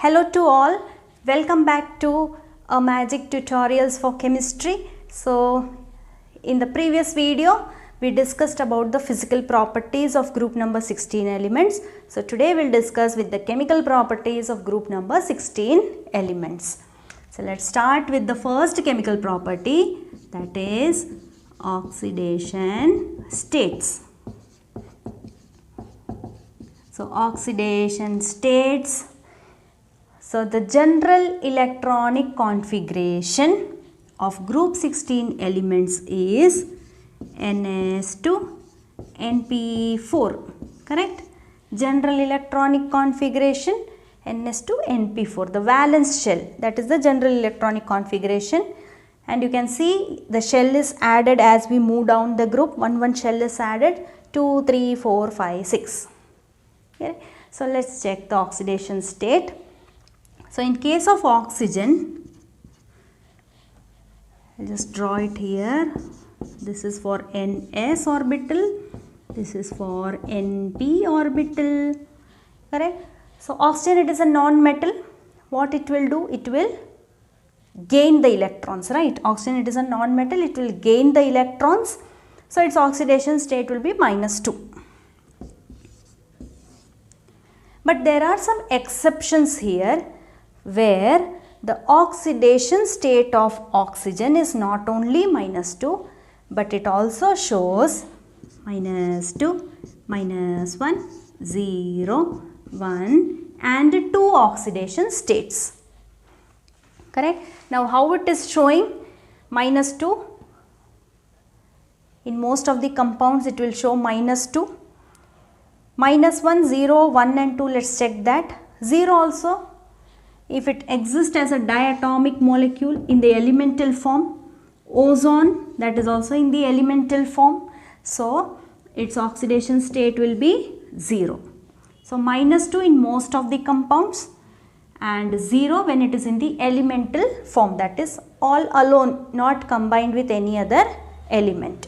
Hello to all, welcome back to a magic tutorials for chemistry. So in the previous video we discussed about the physical properties of group number 16 elements. So today we will discuss with the chemical properties of group number 16 elements. So let's start with the first chemical property, that is oxidation states. So oxidation states. So the general electronic configuration of group 16 elements is Ns2 Np4, correct? General electronic configuration Ns2 Np4, the valence shell, that is the general electronic configuration. And you can see the shell is added as we move down the group. One shell is added, 2, 3, 4, 5, 6. Okay. So let's check the oxidation state. So in case of oxygen, I'll just draw it here. This is for Ns orbital, this is for Np orbital, correct? So oxygen, it is a non-metal. What it will do? It will gain the electrons, right? Oxygen, it is a non-metal, it will gain the electrons. So its oxidation state will be -2. But there are some exceptions here, where the oxidation state of oxygen is not only -2, but it also shows -2, -1, 0, 1 and 2 oxidation states. Correct? Now how it is showing? -2. In most of the compounds it will show -2. -1, 0, 1 and 2, let's check that. 0 also, if it exists as a diatomic molecule in the elemental form. Ozone, that is also in the elemental form. So its oxidation state will be 0. So -2 in most of the compounds and 0 when it is in the elemental form, that is all alone, not combined with any other element.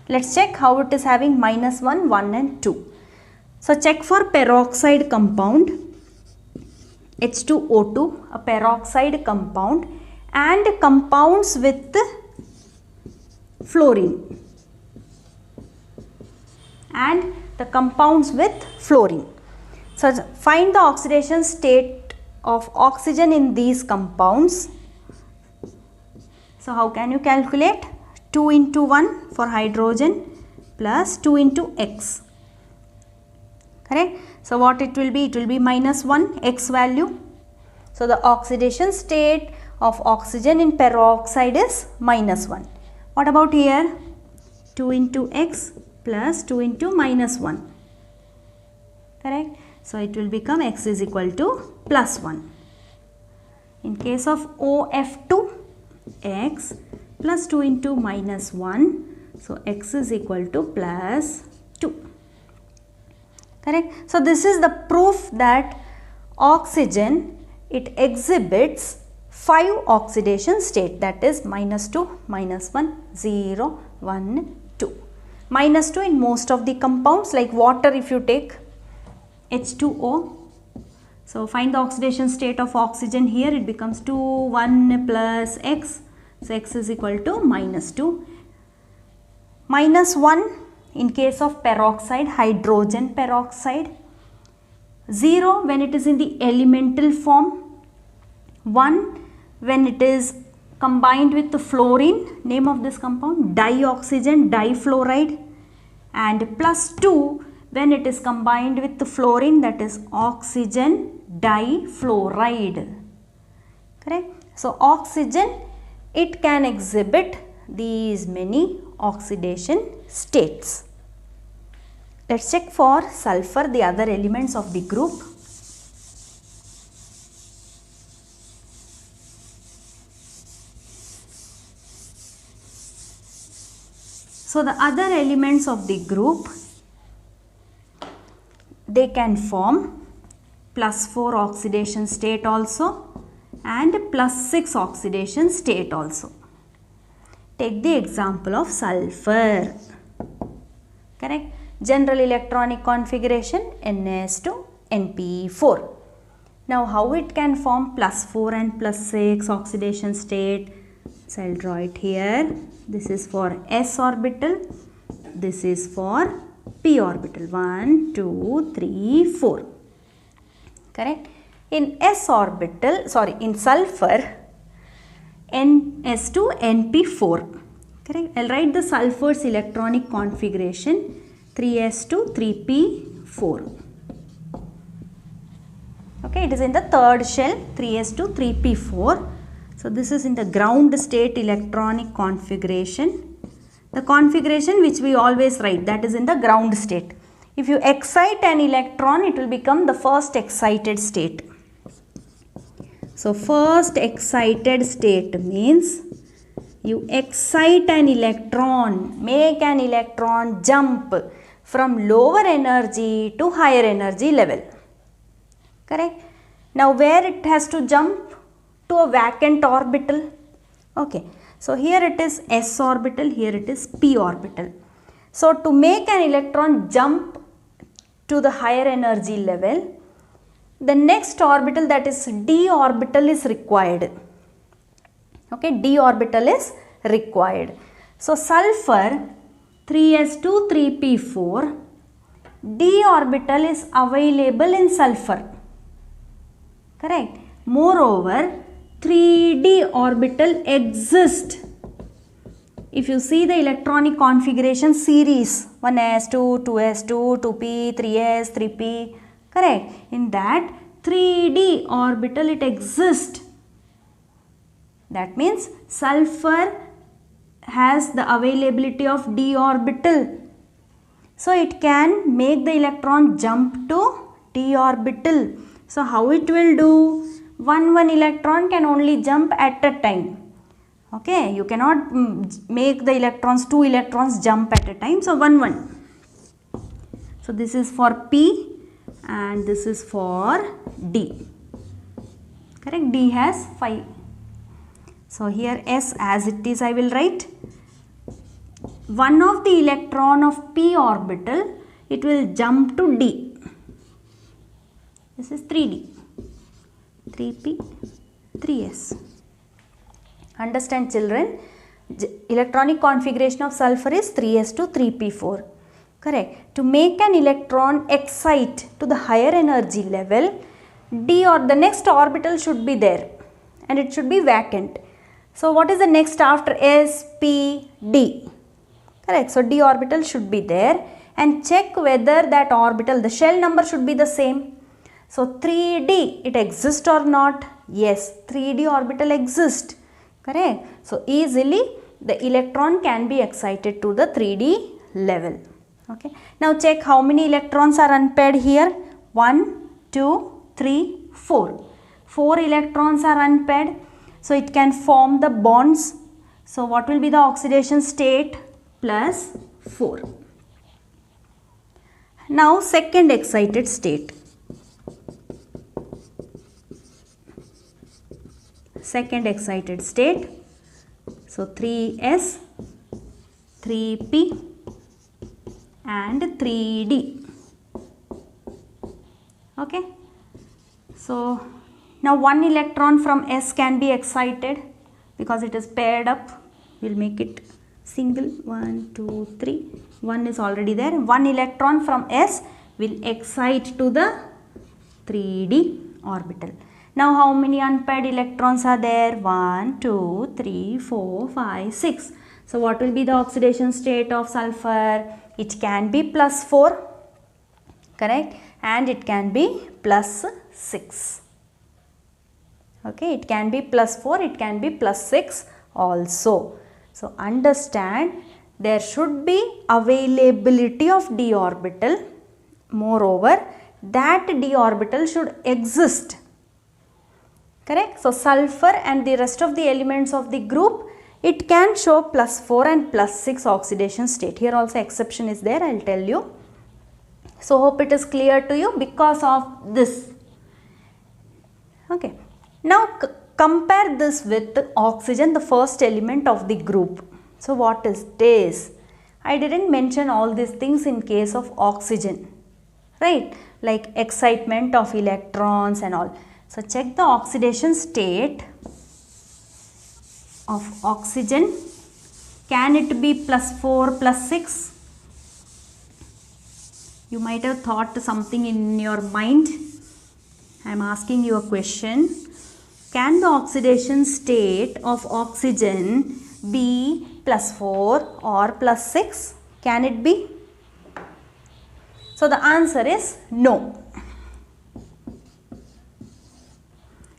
Let's check how it is having -1, 1 and 2. So check for peroxide compound, H2O2, a peroxide compound, and compounds with fluorine, and the compounds with fluorine. So find the oxidation state of oxygen in these compounds. So how can you calculate? 2 into 1 for hydrogen plus 2 into X. Correct? So what it will be? It will be -1 X value. So the oxidation state of oxygen in peroxide is -1. What about here? 2 into X plus 2 into -1. Correct? So it will become X is equal to +1. In case of OF2, X plus 2 into -1. So X is equal to +2. Correct? So this is the proof that oxygen, it exhibits 5 oxidation state, that is -2, -1, 0, 1, 2. -2 in most of the compounds, like water if you take H2O. So find the oxidation state of oxygen here, it becomes 2, 1 plus X. So X is equal to -2. -1 in case of peroxide, hydrogen peroxide. 0 when it is in the elemental form. 1 when it is combined with the fluorine, name of this compound, dioxygen difluoride, and +2 when it is combined with the fluorine, that is oxygen difluoride. Correct? So oxygen, it can exhibit these many oxidation states. Let's check for sulfur, the other elements of the group. So the other elements of the group, they can form +4 oxidation state also and +6 oxidation state also. Take the example of sulfur. Correct? General electronic configuration Ns to Np4. Now how it can form +4 and +6 oxidation state? So I'll draw it here. This is for s orbital. This is for p orbital. 1, 2, 3, 4. Correct? In s orbital, sorry, in sulfur, Ns2 Np4. Correct? I'll write the sulfur's electronic configuration 3s2 3p4. Okay, it is in the third shell 3s2 3p4. So this is in the ground state electronic configuration. The configuration which we always write, that is in the ground state. If you excite an electron, it will become the first excited state. So first excited state means you excite an electron, make an electron jump from lower energy to higher energy level. Correct? Now where it has to jump? To a vacant orbital. Okay. So here it is s orbital, here it is p orbital. So to make an electron jump to the higher energy level, the next orbital, that is d orbital, is required. Okay, d orbital is required. So sulfur 3s2 3p4, d orbital is available in sulfur. Correct. Moreover, 3d orbital exists. If you see the electronic configuration series 1s2, 2s2, 2p, 3s, 3p, correct. In that 3d orbital it exists. That means sulfur has the availability of d orbital. So it can make the electron jump to d orbital. So how it will do? One electron can only jump at a time. Okay, you cannot make the electrons, 2 electrons jump at a time. So 1. So this is for P and this is for D. Correct? D has 5. So here S as it is I will write. One of the electron of P orbital, it will jump to D. This is 3D. 3p, 3s. Understand children? Electronic configuration of sulfur is 3s2 3p4. Correct. To make an electron excite to the higher energy level, d or the next orbital should be there and it should be vacant. So what is the next after s, p, d? Correct. So d orbital should be there and check whether that orbital, the shell number should be the same. So 3d, it exists or not? Yes, 3d orbital exists. Correct. So easily the electron can be excited to the 3d level. Okay. Now check how many electrons are unpaired here. 1, 2, 3, 4. 4 electrons are unpaired. So it can form the bonds. So what will be the oxidation state? Plus 4. Now second excited state. Second excited state. So 3s, 3p and 3d. Okay. So now one electron from s can be excited because it is paired up. We will make it single. 1, 2, 3. 1 is already there. One electron from s will excite to the 3d orbital. Now how many unpaired electrons are there? 1, 2, 3, 4, 5, 6. So what will be the oxidation state of sulfur? It can be plus 4, correct, and it can be plus 6. Okay, it can be plus 4, it can be plus 6 also. So understand, there should be availability of d orbital. Moreover, that d orbital should exist. Correct? So sulfur and the rest of the elements of the group, it can show plus 4 and plus 6 oxidation state. Here also exception is there, I will tell you. So hope it is clear to you because of this. Okay. Now compare this with oxygen, the first element of the group. So what is this? I didn't mention all these things in case of oxygen, right? Like excitement of electrons and all. So check the oxidation state of oxygen. Can it be +4 +6? You might have thought something in your mind. I am asking you a question. Can the oxidation state of oxygen be +4 or +6? Can it be? So the answer is no.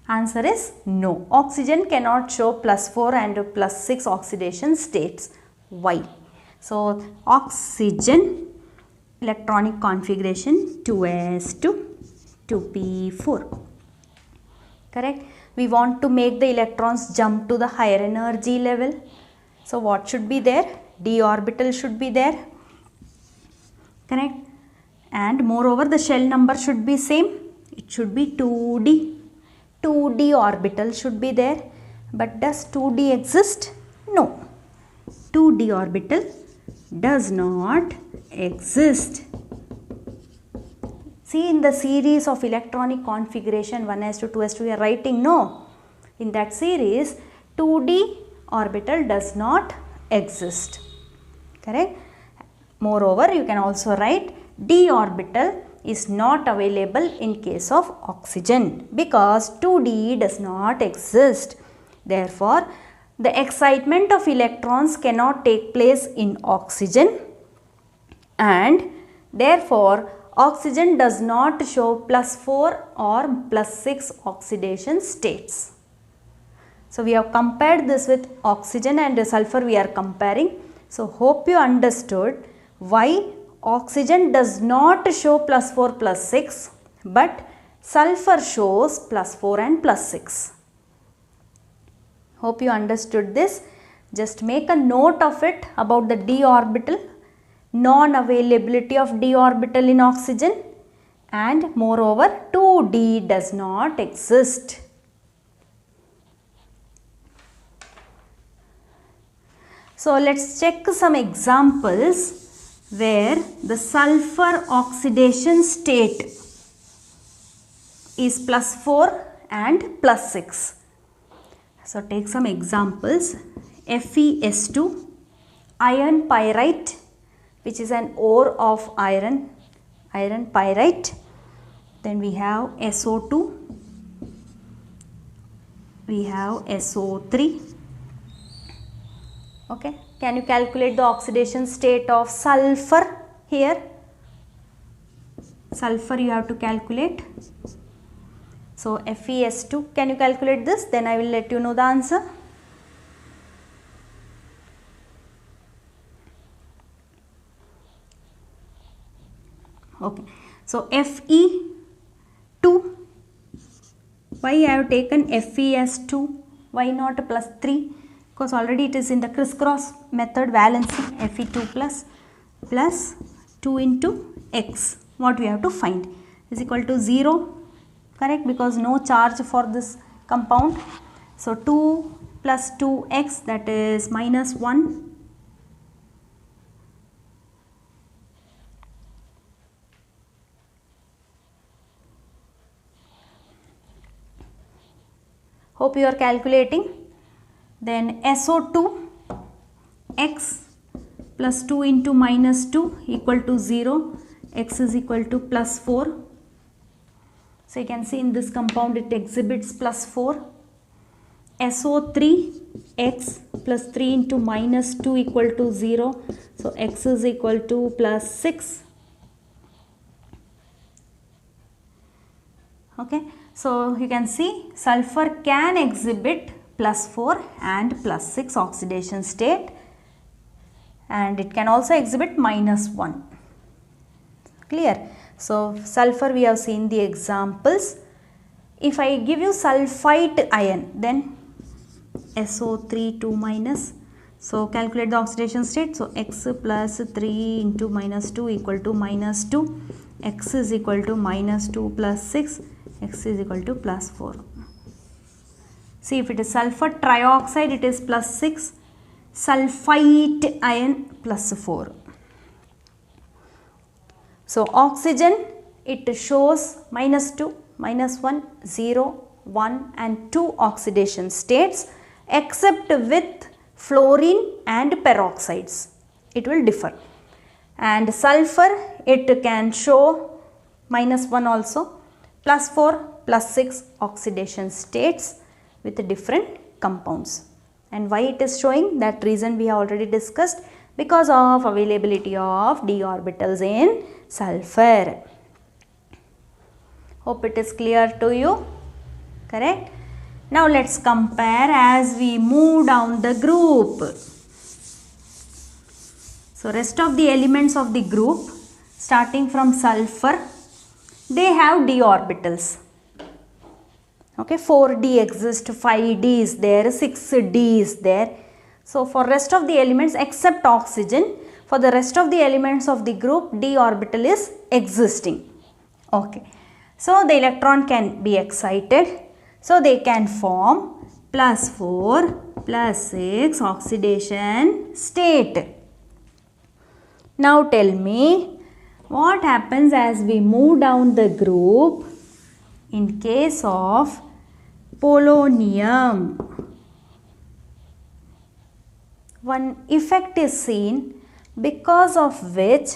Answer is no. Oxygen cannot show +4 and +6 oxidation states. Why? So oxygen electronic configuration 2s2 2p4. Correct? We want to make the electrons jump to the higher energy level. So what should be there? D orbital should be there. Correct? And moreover the shell number should be same. It should be 2d. 2d orbital should be there. But does 2d exist? No. 2d orbital does not exist. See, in the series of electronic configuration 1s2 2s2 we are writing no. In that series 2d orbital does not exist. Correct? Moreover, you can also write d orbital is not available in case of oxygen because 2d does not exist. Therefore, the excitement of electrons cannot take place in oxygen and therefore oxygen does not show +4 or +6 oxidation states. So we have compared this with oxygen and sulfur we are comparing. So hope you understood why oxygen does not show +4 +6 but sulfur shows +4 and +6. Hope you understood this. Just make a note of it about the d orbital, non-availability of d orbital in oxygen, and moreover 2d does not exist. So let's check some examples where the sulfur oxidation state is +4 and +6. So take some examples. FeS2, iron pyrite, which is an ore of iron pyrite. Then we have SO2, we have SO3. Okay, can you calculate the oxidation state of sulfur here? Sulfur you have to calculate. So FeS2, can you calculate this? Then I will let you know the answer. Okay, so Fe2, why I have taken FeS2, why not +3? Because already it is in the crisscross method valency. Fe2 plus 2 into x, what we have to find is equal to 0, correct, because no charge for this compound. So 2 plus 2x, that is -1. Hope you are calculating. Then SO2 x plus 2 into -2 equal to 0, x is equal to +4. So you can see in this compound it exhibits +4. SO3 x plus 3 into -2 equal to 0. So x is equal to +6. Okay. So you can see sulfur can exhibit +4 and +6 oxidation state, and it can also exhibit -1. Clear? So sulfur we have seen the examples. If I give you sulfite ion, then SO3 2 minus. So calculate the oxidation state. So x plus 3 into -2 equal to -2. X is equal to -2 plus 6. X is equal to +4. See, if it is sulfur trioxide, it is +6. Sulfite ion +4. So oxygen, it shows -2, -1, 0, 1 and 2 oxidation states, except with fluorine and peroxides. It will differ. And sulfur, it can show -1 also, +4, +6 oxidation states with different compounds. And why it is showing? That reason we have already discussed, because of availability of d orbitals in sulfur. Hope it is clear to you. Correct? Now let's compare as we move down the group. So rest of the elements of the group, starting from sulfur, they have d orbitals. Okay, 4d exists, 5d is there, 6d is there. So for rest of the elements except oxygen, for the rest of the elements of the group, d orbital is existing. Okay, so the electron can be excited. So they can form +4, +6 oxidation state. Now tell me, what happens as we move down the group in case of polonium? One effect is seen because of which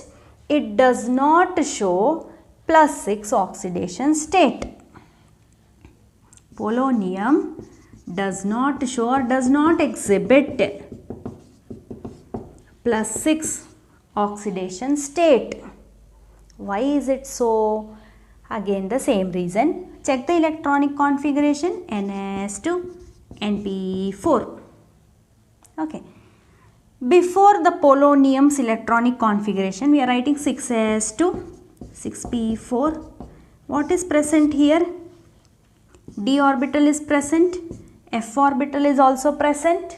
it does not show +6 oxidation state. Polonium does not show or does not exhibit +6 oxidation state. Why is it so? Again the same reason. Check the electronic configuration, Ns2 Np4. Okay. Before the polonium's electronic configuration, we are writing 6s2 6p4. What is present here? D orbital is present, F orbital is also present.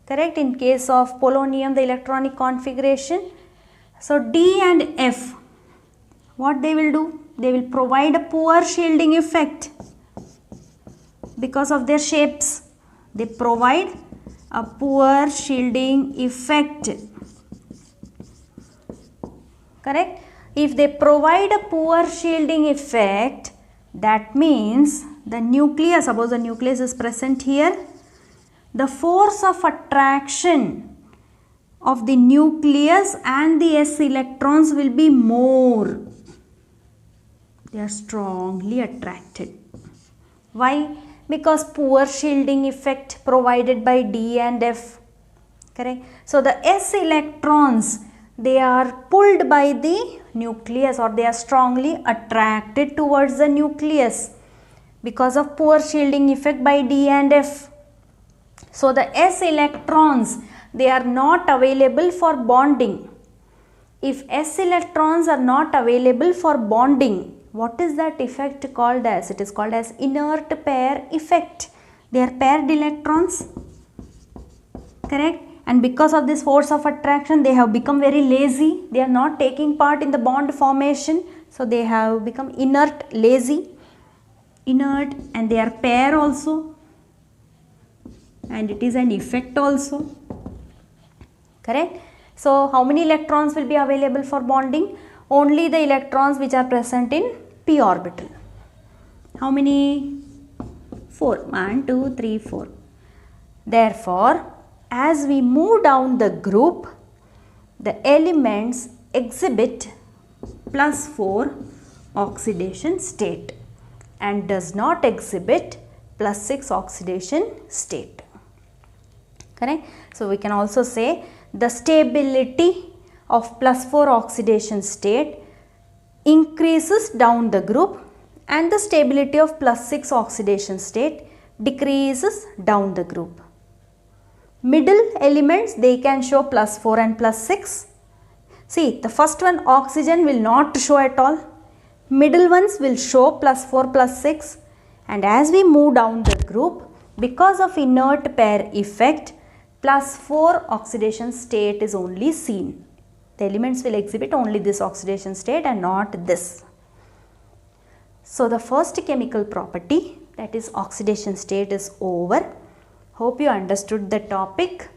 Correct? In case of polonium, the electronic configuration. So D and F, what they will do? They will provide a poor shielding effect because of their shapes. They provide a poor shielding effect. Correct? If they provide a poor shielding effect, that means the nucleus, suppose the nucleus is present here, the force of attraction of the nucleus and the s electrons will be more. They are strongly attracted. Why? Because poor shielding effect provided by D and F. Correct? So the s electrons, they are pulled by the nucleus, or they are strongly attracted towards the nucleus because of poor shielding effect by D and F. So the s electrons, they are not available for bonding. If s electrons are not available for bonding, what is that effect called as? It is called as inert pair effect. They are paired electrons. Correct? And because of this force of attraction, they have become very lazy. They are not taking part in the bond formation. So they have become inert, lazy, inert, and they are pair also. And it is an effect also. Correct? So how many electrons will be available for bonding? Only the electrons which are present in p orbital. How many? 4. 1, 2, 3, 4. Therefore, as we move down the group, the elements exhibit +4 oxidation state and does not exhibit +6 oxidation state. Correct? So we can also say the stability of +4 oxidation state increases down the group and the stability of +6 oxidation state decreases down the group. Middle elements, they can show +4 and +6. See, the first one, oxygen, will not show at all. Middle ones will show +4, +6. And as we move down the group, because of inert pair effect, +4 oxidation state is only seen. The elements will exhibit only this oxidation state and not this. So the first chemical property, that is oxidation state, is over. Hope you understood the topic.